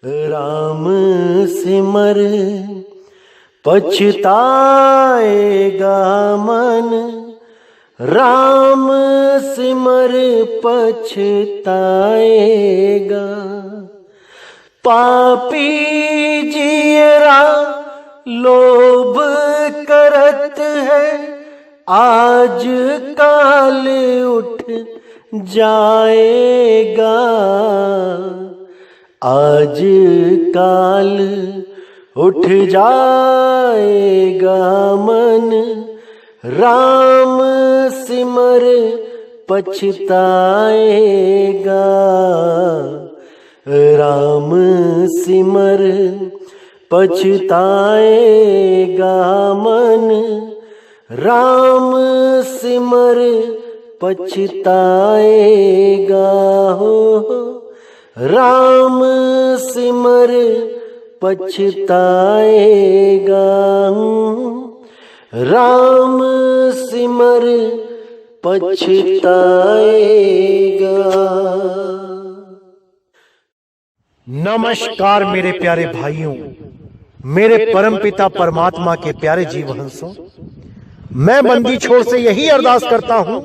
राम सिमर पछताएगा मन, राम सिमर पछताएगा। पापी जीरा लोभ करत है, आज काल उठ जाएगा। आज काल उठ जाएगा मन, राम सिमर पछताएगा। राम सिमर पछताएगा मन, राम सिमर पछताएगा। हो राम सिमर पछताएगा। राम सिमर पछताएगा। नमस्कार मेरे प्यारे भाइयों, मेरे परमपिता परमात्मा के प्यारे जीव हंसों, मैं बंदी छोड़ से यही अरदास करता हूं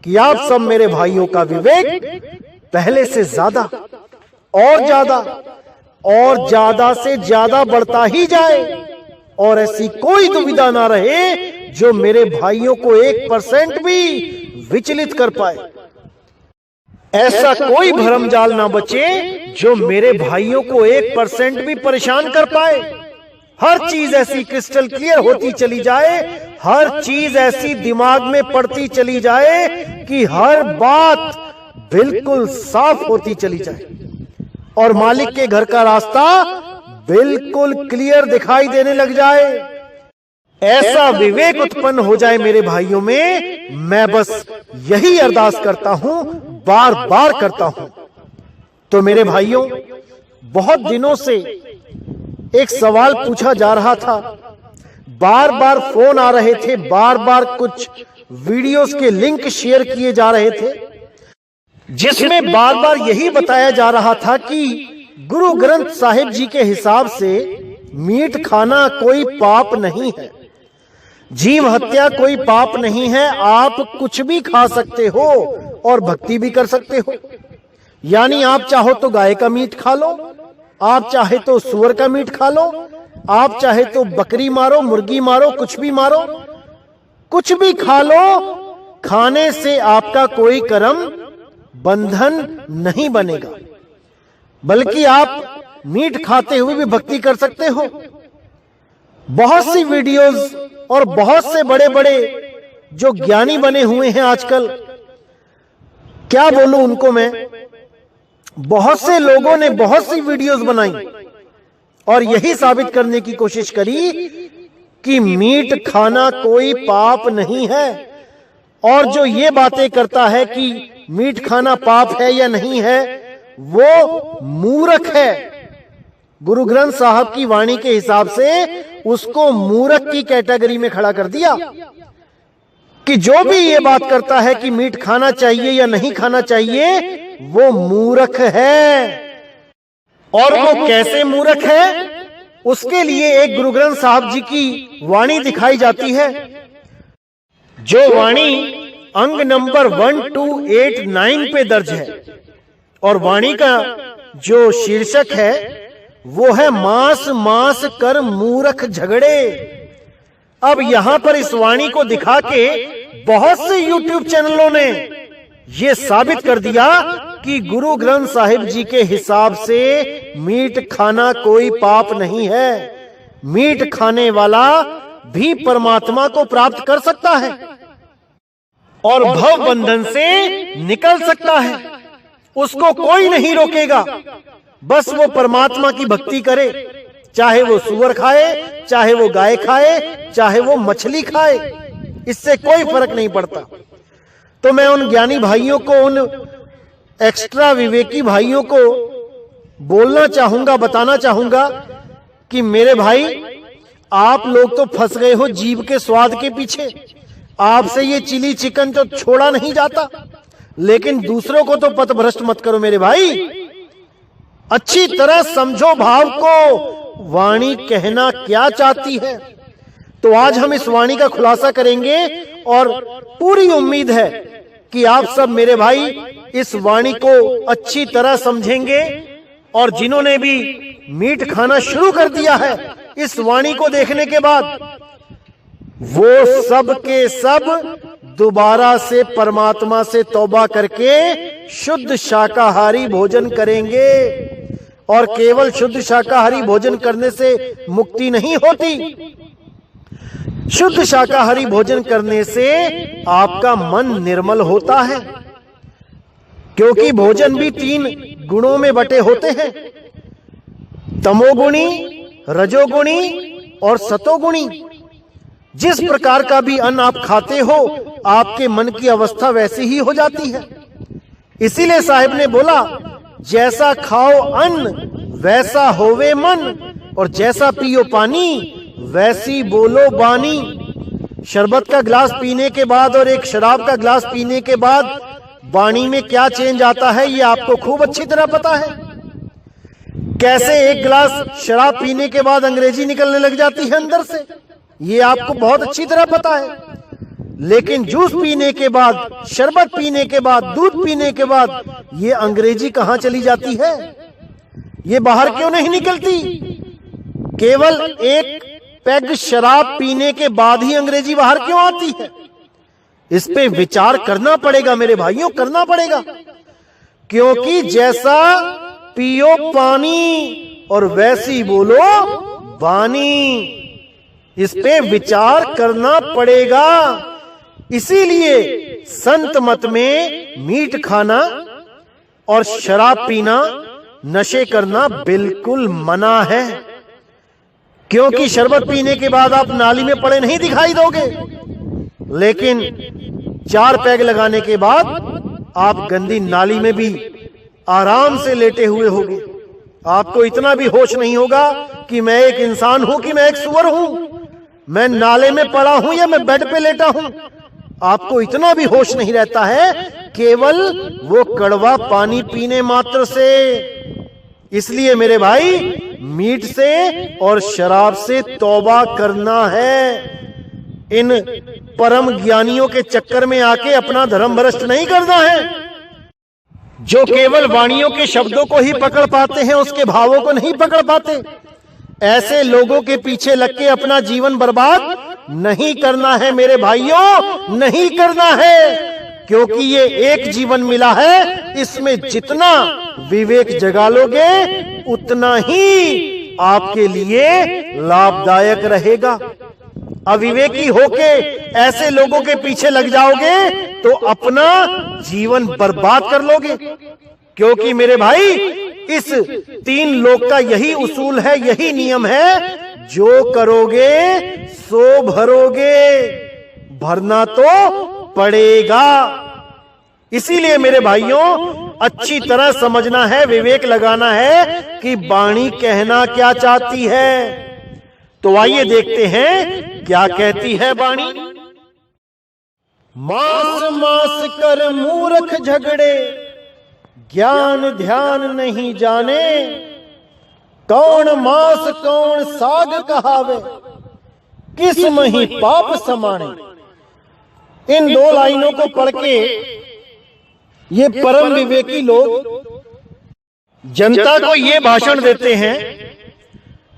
कि आप सब मेरे भाइयों का विवेक पहले से ज्यादा और ज्यादा से ज्यादा बढ़ता ही जाए और ऐसी कोई दुविधा ना रहे जो मेरे भाइयों को 1% भी विचलित कर पाए। ऐसा कोई भरमजाल ना बचे जो मेरे भाइयों को 1% भी परेशान कर पाए। हर चीज ऐसी क्रिस्टल क्लियर होती चली जाए, हर चीज ऐसी दिमाग में पड़ती चली जाए कि हर बात बिल्कुल साफ होती चली जाए और मालिक के घर का रास्ता बिल्कुल क्लियर दिखाई देने लग जाए। ऐसा विवेक उत्पन्न हो जाए मेरे भाइयों में, मैं बस यही अरदास करता हूं, बार बार करता हूं। तो मेरे भाइयों, बहुत दिनों से एक सवाल पूछा जा रहा था, बार बार फोन आ रहे थे, बार बार कुछ वीडियोस के लिंक शेयर किए जा रहे थे, जिसमें बार बार यही बताया जा रहा था कि गुरु ग्रंथ साहिब जी के हिसाब से मीट खाना कोई पाप नहीं है, जीव हत्या कोई पाप नहीं है, आप कुछ भी खा सकते हो और भक्ति भी कर सकते हो। यानी आप चाहो तो गाय का मीट खा लो, आप चाहे तो सुअर का मीट खा लो, आप चाहे तो बकरी मारो, मुर्गी मारो, कुछ भी मारो, कुछ भी खा लो। खाने से आपका कोई कर्म बंधन नहीं बनेगा, बल्कि आप मीट खाते हुए भी भक्ति कर सकते हो। बहुत सी वीडियोस और बहुत से बड़े बड़े जो ज्ञानी बने हुए हैं आजकल, क्या बोलूं उनको मैं, बहुत से लोगों ने बहुत सी वीडियोस बनाई और यही साबित करने की कोशिश करी कि मीट खाना कोई पाप नहीं है। और जो ये बातें करता है कि मीट खाना पाप है या नहीं है, वो मूर्ख है। गुरु ग्रंथ साहब की वाणी के हिसाब से उसको मूर्ख की कैटेगरी में खड़ा कर दिया कि जो भी ये बात करता है कि मीट खाना चाहिए या नहीं खाना चाहिए, वो मूर्ख है। और वो कैसे मूर्ख है, उसके लिए एक गुरु ग्रंथ साहब जी की वाणी दिखाई जाती है, जो वाणी अंग नंबर 1289 पे दर्ज है। और वाणी का जो शीर्षक है वो है मास मास कर मूर्ख झगड़े। अब यहां पर इस वाणी को दिखा के बहुत से YouTube चैनलों ने ये साबित कर दिया कि गुरु ग्रंथ साहिब जी के हिसाब से मीट खाना कोई पाप नहीं है, मीट खाने वाला भी परमात्मा को प्राप्त कर सकता है और भव बंधन से निकल सकता है। उसको कोई नहीं रोकेगा, बस वो परमात्मा की भक्ति करे, चाहे वो सुअर खाए, चाहे वो गाय खाए, चाहे वो मछली खाए, इससे कोई फर्क नहीं पड़ता। तो मैं उन ज्ञानी भाइयों को, उन एक्स्ट्रा विवेकी भाइयों को बोलना चाहूंगा, बताना चाहूंगा कि मेरे भाई, आप लोग तो फंस गए हो जीभ के स्वाद के पीछे। आपसे ये चिली चिकन तो छोड़ा नहीं जाता, लेकिन दूसरों को तो पथभ्रष्ट मत करो मेरे भाई। अच्छी तरह समझो भाव को, वाणी कहना क्या चाहती है। तो आज हम इस वाणी का खुलासा करेंगे और पूरी उम्मीद है कि आप सब मेरे भाई इस वाणी को अच्छी तरह समझेंगे। और जिन्होंने भी मीट खाना शुरू कर दिया है इस वाणी को देखने के बाद, वो सब के सब दोबारा से परमात्मा से तौबा करके शुद्ध शाकाहारी भोजन करेंगे। और केवल शुद्ध शाकाहारी भोजन करने से मुक्ति नहीं होती, शुद्ध शाकाहारी भोजन करने से आपका मन निर्मल होता है। क्योंकि भोजन भी 3 गुणों में बटे होते हैं, तमोगुणी, रजोगुणी और सतोगुणी। जिस प्रकार का भी अन्न आप खाते हो, आपके मन की अवस्था वैसी ही हो जाती है। इसीलिए साहिब ने बोला, जैसा खाओ अन्न वैसा होवे मन, और जैसा पियो पानी वैसी बोलो बानी। शरबत का गिलास पीने के बाद और एक शराब का गिलास पीने के बाद वाणी में क्या चेंज आता है, ये आपको खूब अच्छी तरह पता है। कैसे एक गिलास शराब पीने के बाद अंग्रेजी निकलने लग जाती है अंदर से, ये आपको बहुत अच्छी तरह पता है। लेकिन जूस पीने के बाद, शरबत पीने के बाद, दूध पीने के बाद ये अंग्रेजी कहां चली जाती है, ये बाहर क्यों नहीं निकलती? केवल एक पैग शराब पीने के बाद ही अंग्रेजी बाहर क्यों आती है? इस पे विचार करना पड़ेगा मेरे भाइयों, करना पड़ेगा। क्योंकि जैसा पियो पानी और वैसी बोलो बानी, इस पे विचार करना पड़ेगा। इसीलिए संत मत में मीट खाना और शराब पीना, नशे करना बिल्कुल मना है। क्योंकि शरबत पीने के बाद आप नाली में पड़े नहीं दिखाई दोगे, लेकिन 4 पैग लगाने के बाद आप गंदी नाली में भी आराम से लेटे हुए होगे। आपको इतना भी होश नहीं होगा कि मैं एक इंसान हूं, कि मैं एक सुअर हूं, मैं नाले में पड़ा हूं या मैं बेड पे लेटा हूं। आपको इतना भी होश नहीं रहता है, केवल वो कड़वा पानी पीने मात्र से। इसलिए मेरे भाई, मीट से और शराब से तौबा करना है। इन परम ज्ञानियों के चक्कर में आके अपना धर्म भ्रष्ट नहीं करना है। जो केवल वाणियों के शब्दों को ही पकड़ पाते हैं, उसके भावों को नहीं पकड़ पाते। ऐसे लोगों के पीछे लग के अपना जीवन बर्बाद नहीं करना है मेरे भाइयों, नहीं करना है। क्योंकि ये एक जीवन मिला है, इसमें जितना विवेक जगा लोगे उतना ही आपके लिए लाभदायक रहेगा। अविवेकी होके ऐसे लोगों के पीछे लग जाओगे तो अपना जीवन बर्बाद कर लोगे। क्योंकि मेरे भाई, इस 3 लोक का यही उसूल है, यही नियम है, जो करोगे सो भरोगे, भरना तो पड़ेगा। इसीलिए मेरे भाइयों, अच्छी तरह समझना है, विवेक लगाना है कि वाणी कहना क्या चाहती है। तो आइए देखते हैं क्या कहती है वाणी। मास मास कर मूर्ख झगड़े, ज्ञान ध्यान नहीं जाने, कौन मास कौन साग कहावे, किस मही पाप समाने। इन 2 लाइनों को पढ़ के ये परम विवेकी लोग जनता को ये भाषण देते हैं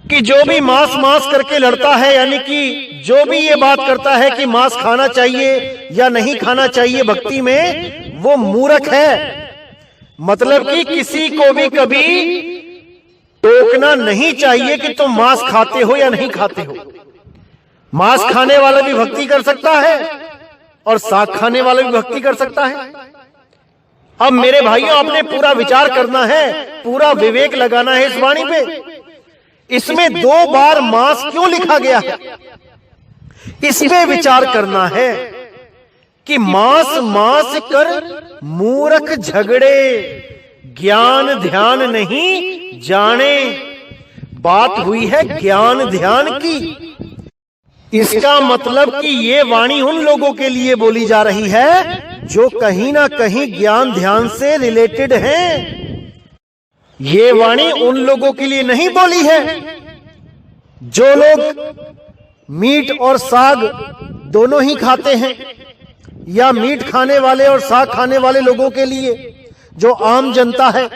कि जो भी मांस मांस करके लड़ता है, यानी कि जो भी ये बात करता है कि मांस खाना चाहिए या नहीं खाना चाहिए भक्ति में, वो मूर्ख है। मतलब कि किसी को भी कभी टोकना नहीं चाहिए कि तुम मांस खाते हो या नहीं खाते हो। मांस खाने वाला भी भक्ति कर सकता है और साग खाने वाला भी भक्ति कर सकता है। अब मेरे भाइयों, आपने पूरा विचार करना है, पूरा विवेक लगाना है इस वाणी पे। इसमें 2 बार मांस क्यों लिखा गया है, इसमें विचार करना है कि मांस मांस कर मूर्ख झगड़े, ज्ञान ध्यान नहीं जाने। बात हुई है ज्ञान ध्यान की। इसका मतलब कि ये वाणी उन लोगों के लिए बोली जा रही है जो कहीं ना कहीं ज्ञान ध्यान से रिलेटेड हैं। ये वाणी उन लोगों के लिए नहीं बोली है जो लोग मीट और साग दोनों ही खाते हैं, या मीट खाने वाले और साग खाने वाले लोगों के लिए, जो आम जनता है।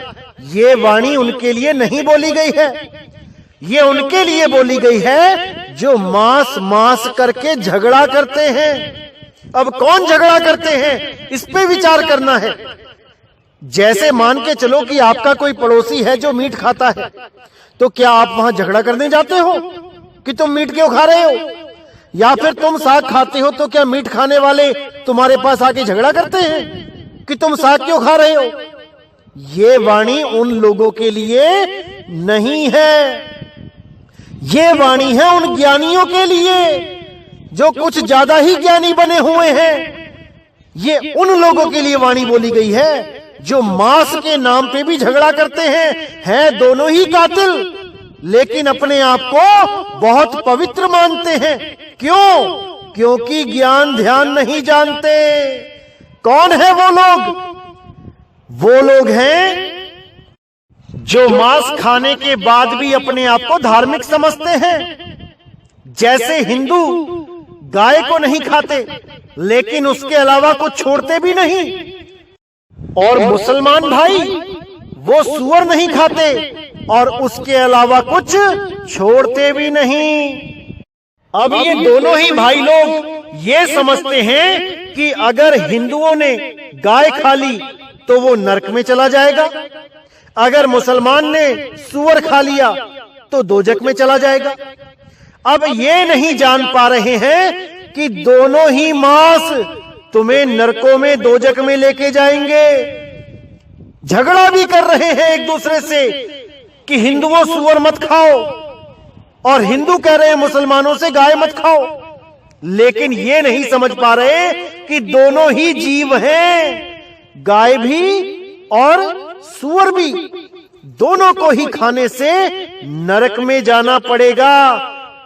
ये वाणी उनके लिए नहीं बोली गई है, ये उनके लिए बोली गई है जो मांस मांस करके झगड़ा करते हैं। अब कौन झगड़ा करते हैं, इस पे विचार करना है। जैसे मान के चलो कि आपका कोई पड़ोसी है जो मीट खाता है, तो क्या आप वहां झगड़ा करने जाते हो कि तुम मीट क्यों खा रहे हो? या फिर तुम साग खाते हो तो क्या मीट खाने वाले तुम्हारे पास आके झगड़ा करते हैं कि तुम साग क्यों खा रहे हो? ये वाणी उन लोगों के लिए नहीं है, ये वाणी है उन ज्ञानियों के लिए जो कुछ ज्यादा ही ज्ञानी बने हुए हैं। ये उन लोगों के लिए वाणी बोली गई है जो मांस के नाम पे भी झगड़ा करते हैं दोनों ही कातिल, लेकिन अपने आप को बहुत पवित्र मानते हैं। क्यों? क्योंकि ज्ञान ध्यान नहीं जानते। कौन है वो लोग? वो लोग हैं जो मांस खाने के बाद भी अपने आप को धार्मिक समझते हैं। जैसे हिंदू गाय को नहीं खाते, लेकिन उसके अलावा कुछ छोड़ते भी नहीं, और मुसलमान भाई वो सूअर नहीं खाते और उसके अलावा कुछ छोड़ते भी नहीं। अब ये दोनों ही भाई लोग ये समझते हैं कि अगर हिंदुओं ने गाय खा ली तो वो नरक में चला जाएगा, अगर मुसलमान ने सूअर खा लिया तो दोजक में चला जाएगा। अब ये नहीं जान पा रहे हैं कि दोनों ही मांस तुम्हें नरकों में दोजक में लेके जाएंगे। झगड़ा भी कर रहे हैं एक दूसरे से कि हिंदुओं सूअर मत खाओ, और हिंदू कह रहे हैं मुसलमानों से गाय मत खाओ, लेकिन ये नहीं समझ पा रहे कि दोनों ही जीव हैं, गाय भी और सूअर भी। दोनों को ही खाने से नरक में जाना पड़ेगा,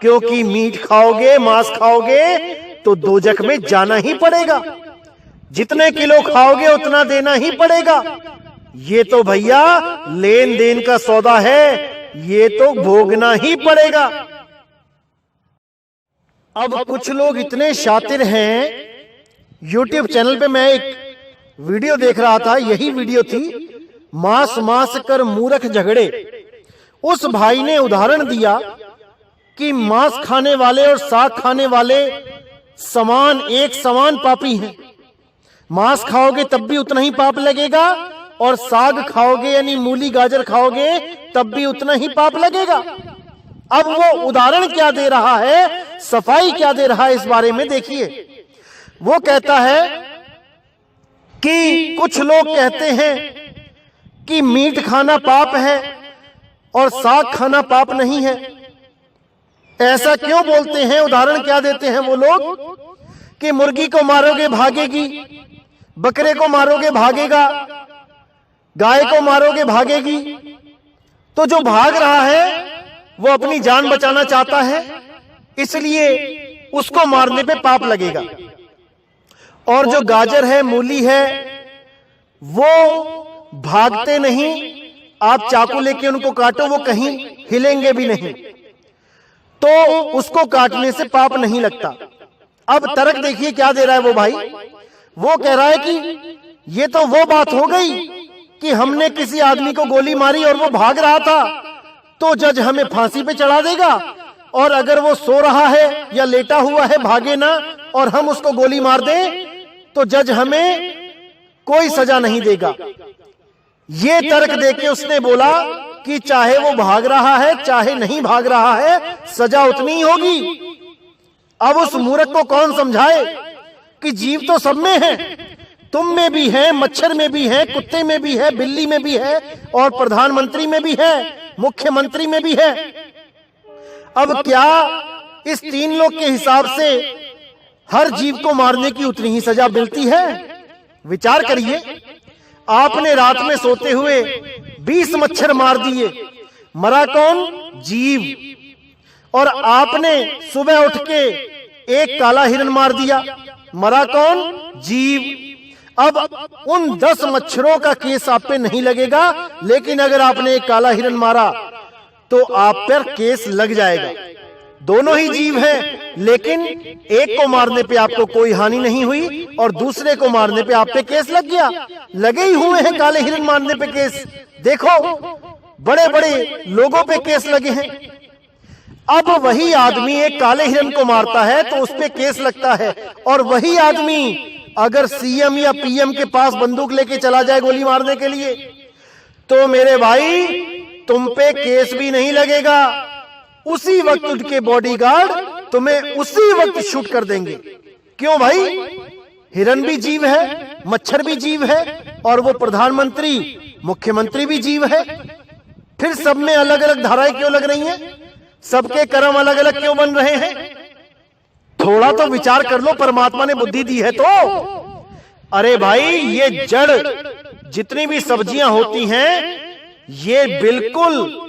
क्योंकि मीट खाओगे, मांस खाओगे तो दोजक में जाना ही पड़ेगा। जितने किलो खाओगे उतना देना ही पड़ेगा। ये तो भैया लेन देन का सौदा है, ये तो भोगना ही पड़ेगा। अब कुछ लोग इतने शातिर हैं, YouTube चैनल पे मैं एक वीडियो देख रहा था, यही वीडियो थी, मांस मांस कर मूर्ख झगड़े। उस भाई ने उदाहरण दिया कि मांस खाने वाले और साग खाने वाले समान, एक समान पापी हैं। मांस खाओगे तब भी उतना ही पाप लगेगा, और साग खाओगे यानी मूली गाजर खाओगे तब भी उतना ही पाप लगेगा। अब वो उदाहरण क्या दे रहा है, सफाई क्या दे रहा है, इस बारे में देखिए। वो कहता है कि कुछ लोग कहते हैं कि मीट खाना पाप है और साग खाना पाप नहीं है। ऐसा क्यों बोलते हैं? उदाहरण क्या देते हैं वो लोग कि मुर्गी को मारोगे भागेगी, बकरे को मारोगे भागेगा, गाय को मारोगे भागेगी। तो जो भाग रहा है वो अपनी जान बचाना चाहता है, इसलिए उसको मारने पे पाप लगेगा। और जो गाजर है, मूली है, वो भागते नहीं, आप चाकू लेके उनको काटो वो कहीं हिलेंगे भी नहीं, तो उसको काटने से पाप नहीं लगता। अब तर्क देखिए क्या दे रहा है वो भाई। वो कह रहा है कि ये तो वो बात हो गई कि हमने किसी आदमी को गोली मारी और वो भाग रहा था, तो जज हमें फांसी पे चढ़ा देगा, और अगर वो सो रहा है या लेटा हुआ है, भागे ना, और हम उसको गोली मार दें तो जज हमें कोई सजा नहीं देगा। ये तर्क देके उसने बोला कि चाहे वो भाग रहा है चाहे नहीं भाग रहा है, सजा उतनी ही होगी। अब उस मूर्ख को कौन समझाए कि जीव तो सब में है, तुम में भी है, मच्छर में भी है, कुत्ते में भी है, बिल्ली में भी है, और प्रधानमंत्री में भी है, मुख्यमंत्री में भी है। अब क्या इस तीन लोग के हिसाब से हर जीव को मारने की उतनी ही सजा मिलती है? विचार करिए। आपने रात में सोते हुए 20 मच्छर मार दिए, मरा कौन? जीव। और आपने सुबह उठ के एक काला हिरण मार दिया, मरा कौन? जीव। अब उन 10 मच्छरों का केस आप पे नहीं लगेगा, लेकिन अगर आपने एक काला हिरन मारा तो आप पर केस लग जाएगा। दोनों ही जीव हैं, लेकिन एक को मारने पे आपको कोई हानि नहीं हुई और दूसरे को मारने पे आप पे केस लग गया। लगे ही हुए हैं काले हिरन मारने पे केस, देखो बड़े बड़े लोगों पे केस लगे हैं। अब वही आदमी एक काले हिरन को मारता है तो उस पे केस लगता है, और वही आदमी अगर सीएम या पीएम के पास बंदूक लेके चला जाए गोली मारने के लिए, तो मेरे भाई तुम पे केस भी नहीं लगेगा। उसी वक्त उनके बॉडीगार्ड तुम्हें उसी वक्त शूट कर देंगे। क्यों भाई? हिरन भी जीव है, मच्छर भी जीव है, और वो प्रधानमंत्री मुख्यमंत्री भी जीव है। फिर सब में अलग अलग धाराएं क्यों लग रही हैं? सबके कर्म अलग अलग क्यों बन रहे हैं? थोड़ा तो विचार कर लो, परमात्मा ने बुद्धि दी है तो। अरे भाई, ये जड़ जितनी भी सब्जियां होती हैं, ये बिल्कुल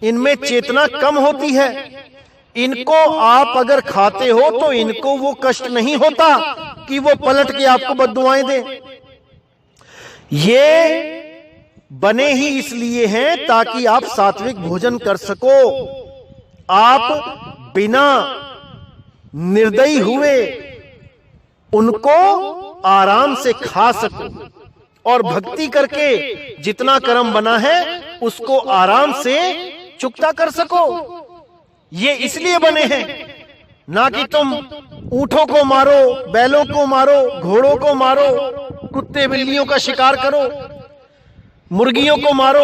इनमें चेतना कम होती है। इनको आप अगर खाते हो तो इनको वो कष्ट नहीं होता कि वो पलट के आपको बद्दुआएं दे। ये बने ही इसलिए हैं ताकि आप सात्विक भोजन कर सको, आप बिना निर्दयी हुए उनको आराम से खा सको, और भक्ति करके जितना कर्म बना है उसको आराम से चुकता कर सको। ये इसलिए बने हैं, ना कि तुम ऊंटों को मारो, बैलों को मारो, घोड़ों को मारो, कुत्ते बिल्लियों का शिकार करो, मुर्गियों को मारो।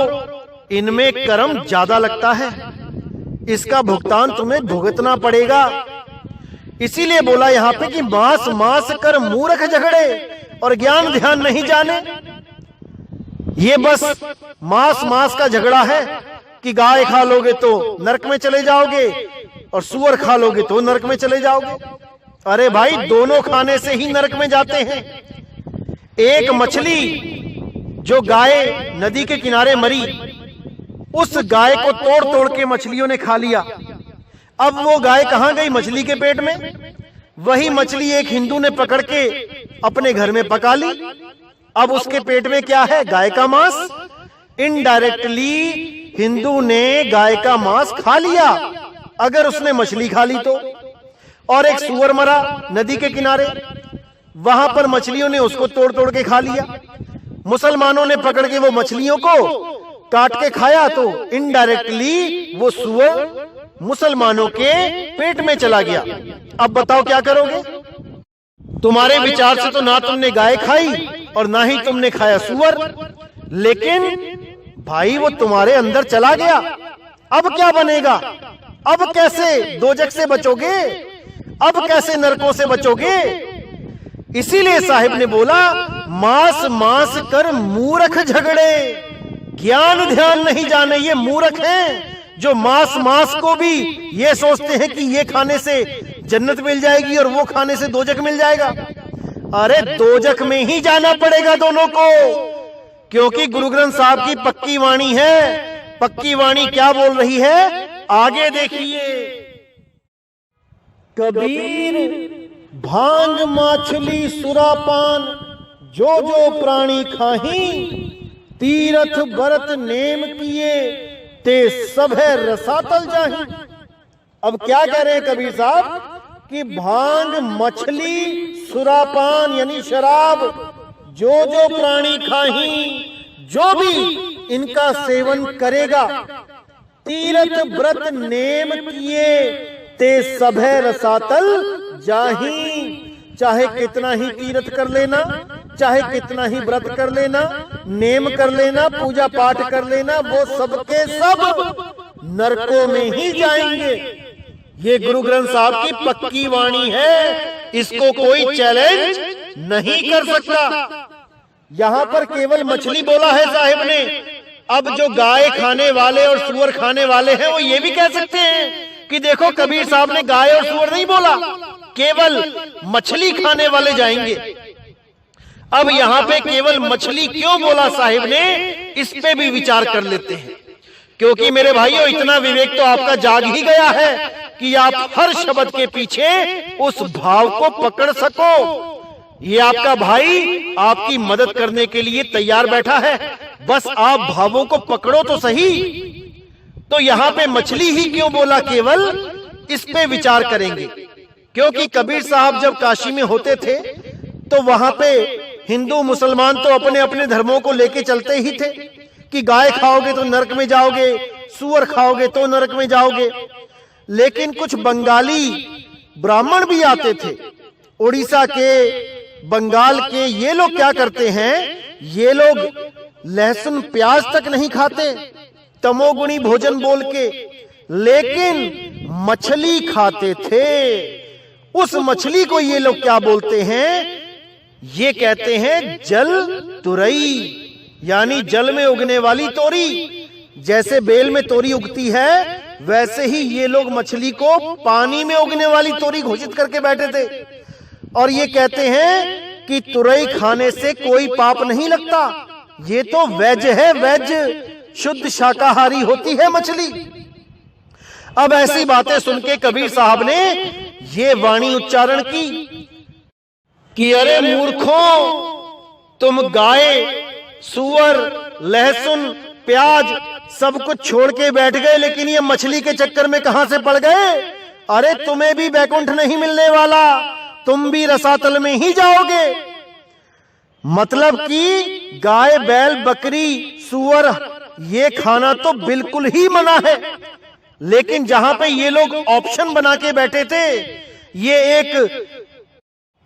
इनमें कर्म ज्यादा लगता है, इसका भुगतान तुम्हें भुगतना पड़ेगा। इसीलिए बोला यहां पे कि मांस मांस कर मूर्ख झगड़े और ज्ञान ध्यान नहीं जाने। ये बस मांस मांस का झगड़ा है कि गाय खा लोगे तो नरक में चले जाओगे और सुअर खा लोगे तो नरक में चले जाओगे। अरे भाई, दोनों खाने से ही नरक में जाते हैं। एक मछली जो गाय नदी के किनारे मरी, उस गाय को तोड़ तोड़ के मछलियों ने खा लिया। अब वो गाय कहां गई? मछली के पेट में। वही मछली एक हिंदू ने पकड़ के अपने घर में पका ली। अब उसके पेट में क्या है? गाय का मांस। इनडायरेक्टली हिंदू ने गाय का मांस खा लिया, अगर उसने मछली खा ली तो। और एक सुअर मरा नदी के किनारे, वहां पर मछलियों ने उसको तोड़ तोड़ के खा लिया। मुसलमानों ने पकड़ के वो मछलियों को काट के खाया, तो इनडायरेक्टली वो सुअर मुसलमानों के पेट में चला गया। अब बताओ क्या करोगे? तुम्हारे विचार से तो ना तुमने गाय खाई और ना ही तुमने खाया सुअर, लेकिन भाई वो तुम्हारे अंदर चला गया। अब क्या बनेगा? अब कैसे दोजख से बचोगे? अब कैसे नरकों से बचोगे? इसीलिए साहिब ने बोला, मांस मांस कर मूर्ख झगड़े, ज्ञान ध्यान नहीं जाने। ये मूर्ख हैं जो मांस मांस को भी ये सोचते हैं कि ये खाने से जन्नत मिल जाएगी और वो खाने से दोजख मिल जाएगा। अरे दोजख में ही जाना पड़ेगा दोनों को, क्योंकि गुरु ग्रंथ साहब की पक्की वाणी है। पक्की वाणी क्या बोल रही है? आगे देखिए। कबीर भांग माछली सुरापान जो जो प्राणी खाही, तीरथ बरत नेम किए ते सभे रसातल जाही। अब क्या कह रहे हैं कबीर साहब कि भांग, मछली, सुरापान यानी शराब, जो जो प्राणी खाही, जो भी इनका सेवन करेगा, तीरथ व्रत नेम किए ते सभे रसातल जाही। चाहे कितना ही तीर्थ कर लेना, चाहे कितना ही व्रत कर लेना, नेम कर लेना, पूजा पाठ कर लेना, वो सबके सब नरकों में ही जाएंगे। ये गुरु ग्रंथ साहब की पक्की वाणी है, इसको कोई चैलेंज नहीं कर सकता। यहां पर केवल मछली बोला है साहिब ने। अब जो गाय खाने वाले और सुअर खाने वाले हैं, वो ये भी कह सकते हैं कि देखो कबीर साहब ने गाय और सुअर नहीं बोला, केवल मछली खाने वाले जाएंगे। अब यहां पे केवल मछली क्यों बोला साहिब ने, इस पे भी विचार कर लेते हैं। क्योंकि मेरे भाइयों, इतना विवेक तो आपका जाग ही गया है कि आप हर शब्द के पीछे उस भाव को पकड़ सको। ये आपका भाई आपकी मदद करने के लिए तैयार बैठा है, बस आप भावों को पकड़ो तो सही। तो यहां पे मछली ही क्यों बोला केवल, इस पे विचार करेंगे। क्योंकि कबीर साहब जब काशी में होते थे तो वहां पे हिंदू मुसलमान तो अपने अपने धर्मों को लेके चलते ही थे कि गाय खाओगे तो नरक में जाओगे, सूअर खाओगे तो नरक में जाओगे। लेकिन कुछ बंगाली ब्राह्मण भी आते थे, उड़ीसा के, बंगाल के। ये लोग क्या करते हैं, ये लोग लहसुन प्याज तक नहीं खाते, तमोगुणी भोजन बोल के, लेकिन मछली खाते थे। उस मछली को ये लोग क्या बोलते हैं, ये कहते हैं जल तुरई, यानी जल में उगने वाली तोरी। जैसे बेल में तोरी उगती है, वैसे ही ये लोग मछली को पानी में उगने वाली तोरी घोषित करके बैठे थे। और ये कहते हैं कि तुरई खाने से कोई पाप नहीं लगता, ये तो वेज है, वेज, शुद्ध शाकाहारी होती है मछली। अब ऐसी बातें सुन के कबीर साहब ने ये वाणी उच्चारण की कि अरे मूर्खों, तुम गाय, सूअर, लहसुन, प्याज सब कुछ छोड़ के बैठ गए, लेकिन ये मछली के चक्कर में कहां से पड़ गए। अरे तुम्हें भी बैकुंठ नहीं मिलने वाला, तुम भी रसातल में ही जाओगे। मतलब कि गाय, बैल, बकरी, सूअर ये खाना तो बिल्कुल ही मना है। लेकिन जहां पे ये लोग ऑप्शन बना के बैठे थे, ये एक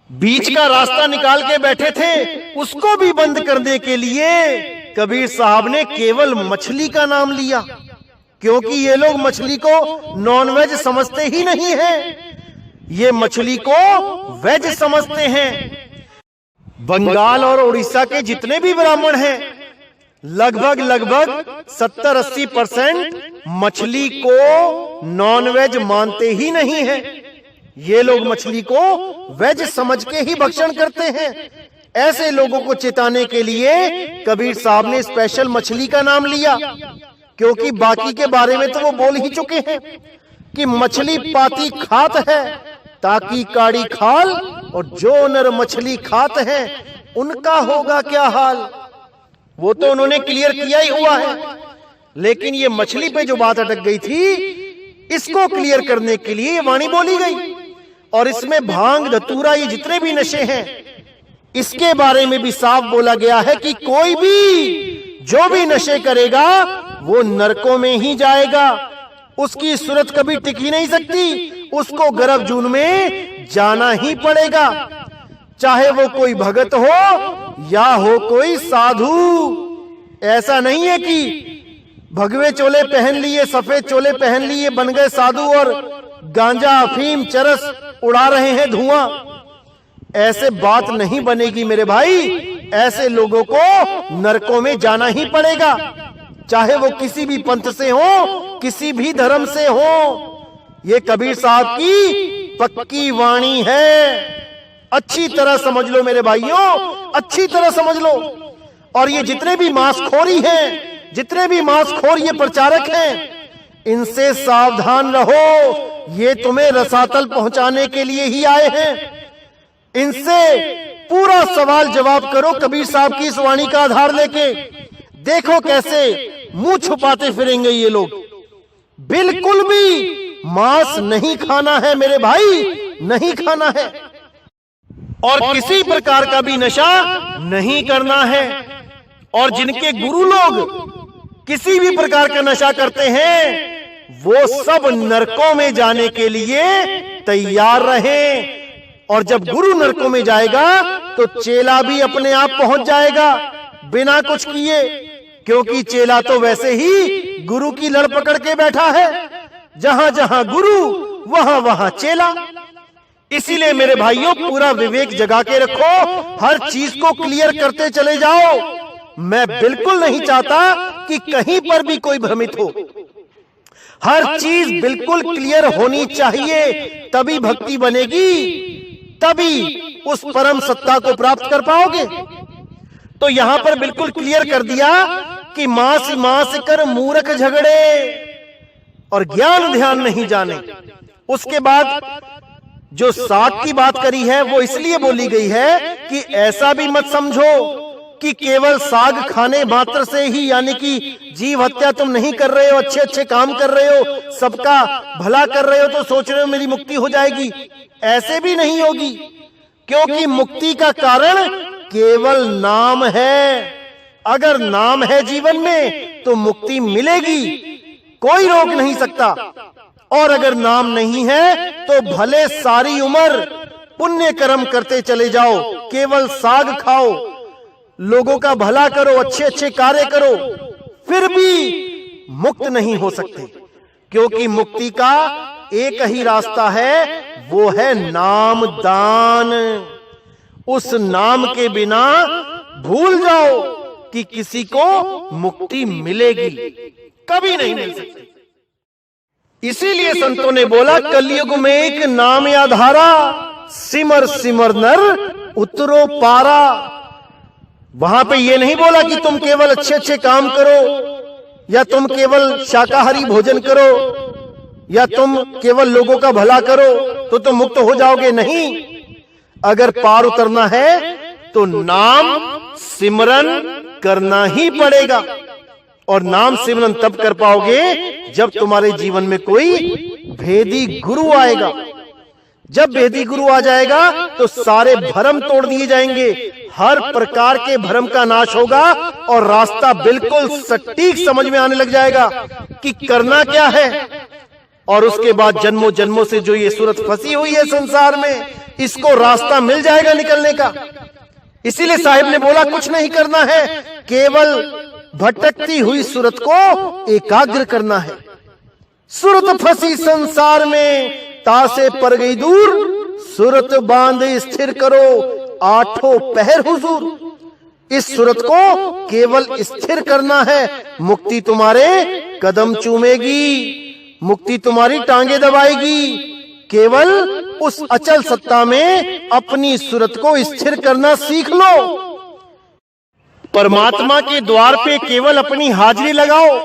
बीच का रास्ता निकाल के बैठे थे, उसको भी बंद करने के लिए कबीर साहब ने केवल मछली का नाम लिया। क्योंकि ये लोग मछली को नॉनवेज समझते ही नहीं है, ये मछली को वेज समझते हैं। बंगाल और उड़ीसा के जितने भी ब्राह्मण हैं, लगभग 70-80% मछली को नॉनवेज मानते ही नहीं है। ये लोग मछली को वेज समझ के ही भक्षण करते हैं। ऐसे लोगों को चेताने के लिए कबीर साहब ने स्पेशल मछली का नाम लिया। क्योंकि बाकी के बारे में तो वो बोल ही चुके हैं कि मछली पाती खात है ताकि काड़ी खाल, और जो नर मछली खात है उनका होगा क्या हाल। वो तो उन्होंने क्लियर किया ही हुआ है। लेकिन ये मछली पे जो बात अटक गई थी, इसको क्लियर करने के लिए वाणी बोली गई। और इसमें भांग, धतूरा, ये जितने भी नशे हैं, इसके बारे में भी साफ बोला गया है कि कोई भी जो भी नशे करेगा वो नरकों में ही जाएगा, उसकी सूरत कभी टिक ही नहीं सकती, उसको गर्भ जून में जाना ही पड़ेगा। चाहे वो कोई भगत हो या हो कोई साधु। ऐसा नहीं है कि भगवे चोले पहन लिए, सफेद चोले पहन लिए, बन गए साधु और गांजा, अफीम, चरस उड़ा रहे हैं धुआं। ऐसे बात नहीं बनेगी मेरे भाई। ऐसे लोगों को नरकों में जाना ही पड़ेगा, चाहे वो किसी भी पंथ से हो, किसी भी धर्म से हो। ये कबीर साहब की पक्की वाणी है। अच्छी तरह समझ लो मेरे भाइयों, अच्छी तरह समझ लो। और ये जितने भी मांसखोरी हैं, जितने भी मांसखोर ये प्रचारक हैं, इनसे सावधान रहो। ये तुम्हें रसातल पहुंचाने के लिए ही आए हैं। इनसे पूरा सवाल जवाब करो कबीर साहब की इस वाणी का आधार लेके। देखो कैसे मुंह छुपाते फिरेंगे ये लोग। बिल्कुल भी मांस नहीं खाना है मेरे भाई, नहीं खाना है। और किसी प्रकार का भी नशा नहीं करना है। और जिनके गुरु लोग किसी भी प्रकार का नशा करते हैं, वो सब नरकों में जाने के लिए तैयार रहें। और जब गुरु नरकों में जाएगा तो चेला भी अपने आप पहुंच जाएगा बिना कुछ किए। क्योंकि चेला तो वैसे ही गुरु की लड़ पकड़ के बैठा है। जहां जहां गुरु वहां वहां चेला। इसीलिए मेरे भाइयों, पूरा विवेक जगा के रखो, हर चीज को क्लियर करते चले जाओ। मैं बिल्कुल नहीं चाहता कि कहीं पर भी कोई भ्रमित हो। हर चीज बिल्कुल क्लियर होनी चाहिए, तभी भक्ति बनेगी, तभी उस परम सत्ता को प्राप्त कर पाओगे। तो यहां पर बिल्कुल क्लियर कर दिया कि मांस मांस कर मूर्ख झगड़े और ज्ञान ध्यान नहीं जाने। उसके बाद जो साग की बात करी है वो इसलिए बोली गई है कि ऐसा भी मत समझो कि केवल साग खाने मात्र से ही, यानी कि जीव हत्या तुम नहीं कर रहे हो, अच्छे अच्छे काम कर रहे हो, सबका भला कर रहे हो, तो सोच रहे हो मेरी मुक्ति हो जाएगी। ऐसे भी नहीं होगी, क्योंकि मुक्ति का कारण केवल नाम है। अगर नाम है जीवन में तो मुक्ति मिलेगी, कोई रोक नहीं सकता। और अगर नाम नहीं है तो भले सारी उम्र पुण्य कर्म करते चले जाओ, केवल साग खाओ, लोगों का भला करो, अच्छे अच्छे कार्य करो, फिर भी मुक्त नहीं हो सकते। क्योंकि मुक्ति का एक ही रास्ता है, वो है नाम दान। उस नाम के बिना भूल जाओ कि किसी को मुक्ति मिलेगी, कभी नहीं मिल सकती। इसीलिए संतों ने बोला, कलयुग में एक नाम या धारा, सिमर सिमर नर उतरो पारा। वहां पे ये नहीं बोला कि तुम केवल अच्छे अच्छे काम करो, या तुम केवल शाकाहारी भोजन करो, या तुम केवल लोगों का भला करो तो तुम मुक्त हो जाओगे। नहीं, अगर पार उतरना है तो नाम सिमरन करना ही पड़ेगा। और नाम सिमरन तब कर पाओगे जब तुम्हारे जीवन में कोई भेदी गुरु आएगा। जब भेदी गुरु आ जाएगा तो सारे भ्रम तोड़ दिए जाएंगे, हर प्रकार के भ्रम का नाश होगा और रास्ता बिल्कुल सटीक समझ में आने लग जाएगा कि करना क्या है। और उसके बाद जन्मों जन्मों से जो ये सूरत फंसी हुई है संसार में, इसको रास्ता मिल जाएगा निकलने का। इसीलिए साहिब ने बोला, कुछ नहीं करना है, केवल भटकती हुई सूरत को एकाग्र करना है। सूरत फंसी संसार में, तासे पर गई दूर, सूरत बांध स्थिर करो, आठों पहर हुजूर। इस सूरत को केवल स्थिर करना है, मुक्ति तुम्हारे कदम चूमेगी, मुक्ति तुम्हारी टांगे दबाएगी। केवल उस अचल सत्ता में अपनी सूरत को स्थिर करना सीख लो। परमात्मा के द्वार पे केवल अपनी हाजिरी लगाओ।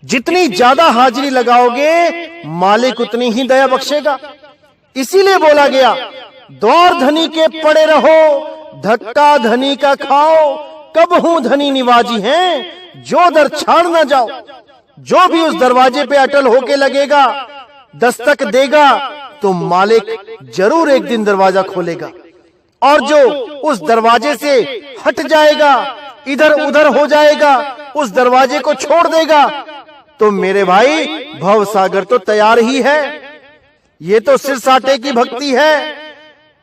जितनी ज्यादा हाजिरी लगाओगे, मालिक उतनी ही दया बख्शेगा। इसीलिए बोला गया, द्वार धनी के पड़े रहो, धक्का धनी का खाओ, कब हूं धनी निवाजी हैं, जो दर छाड़ ना जाओ। जो भी उस दरवाजे पे अटल होके लगेगा, दस्तक देगा, तो मालिक जरूर एक दिन दरवाजा खोलेगा। और जो उस दरवाजे से हट जाएगा, इधर उधर हो जाएगा, उस दरवाजे को छोड़ देगा, तो मेरे भाई भव सागर तो तैयार ही है। ये तो सिरसाटे की भक्ति है,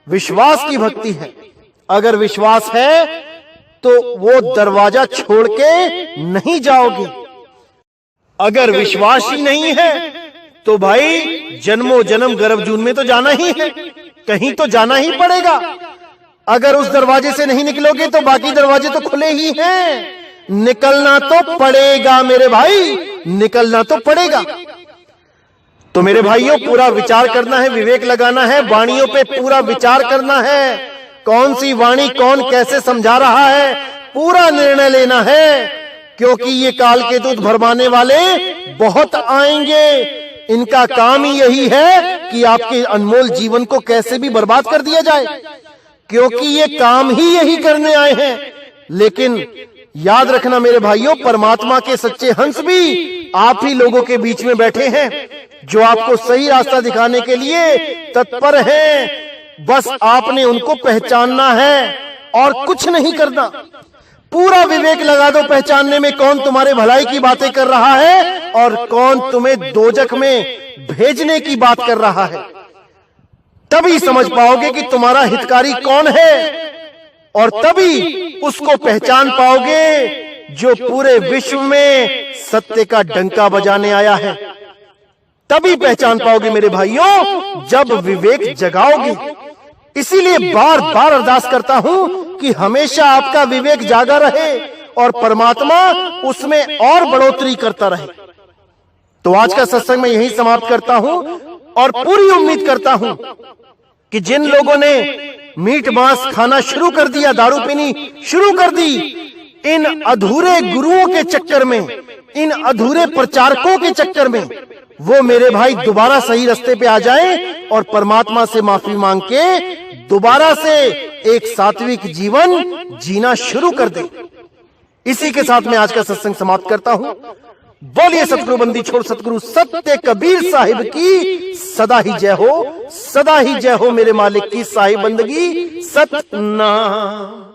विश्वास की भक्ति है। अगर विश्वास है तो वो दरवाजा छोड़ के नहीं जाओगे। अगर विश्वास ही नहीं है तो भाई जन्मों जन्म गर्भजून में तो जाना ही है, कहीं तो जाना ही पड़ेगा। अगर उस दरवाजे से नहीं निकलोगे तो बाकी दरवाजे तो खुले ही हैं। निकलना तो पड़ेगा मेरे भाई, निकलना तो पड़ेगा। तो मेरे भाइयों, पूरा विचार करना है, विवेक लगाना है, वाणियों पे पूरा विचार करना है। कौन सी वाणी कौन कैसे समझा रहा है, पूरा निर्णय लेना है। क्योंकि ये काल के दूत भरमाने वाले बहुत आएंगे। इनका काम ही यही है कि आपके अनमोल जीवन को कैसे भी बर्बाद कर दिया जाए, क्योंकि ये काम ही यही करने आए हैं। लेकिन याद रखना मेरे भाइयों, परमात्मा के सच्चे हंस भी आप ही लोगों के बीच में बैठे हैं, जो आपको सही रास्ता दिखाने के लिए तत्पर हैं। बस आपने उनको पहचानना है और कुछ नहीं करना। पूरा विवेक लगा दो पहचानने में, कौन तुम्हारे भलाई की बातें कर रहा है और कौन तुम्हें दोजख में भेजने की बात कर रहा है। तभी समझ पाओगे कि तुम्हारा हितकारी कौन है, और तभी उसको पहचान पाओगे जो पूरे विश्व में सत्य का डंका बजाने आया है। तभी पहचान पाओगे मेरे भाइयों, जब विवेक जगाओगे। इसीलिए बार बार अरदास करता हूं कि हमेशा आपका विवेक जागा रहे और परमात्मा उसमें और बढ़ोतरी करता रहे। तो आज का सत्संग मैं यही समाप्त करता हूं और पूरी उम्मीद करता हूं कि जिन लोगों ने मीट मांस खाना शुरू कर दिया, दारू पीनी शुरू कर दी, इन अधूरे गुरुओं के चक्कर में, इन अधूरे प्रचारकों के चक्कर में वो मेरे भाई दोबारा सही रास्ते पे आ जाएं और परमात्मा से माफी मांग के दोबारा से एक सात्विक जीवन जीना शुरू कर दें। इसी के साथ मैं आज का सत्संग समाप्त करता हूं। बोलिए सतगुरु बंदी छोड़ सतगुरु सत्य कबीर साहिब की सदा ही जय हो, सदा ही जय हो मेरे मालिक की साहिब बंदगी सतनाम।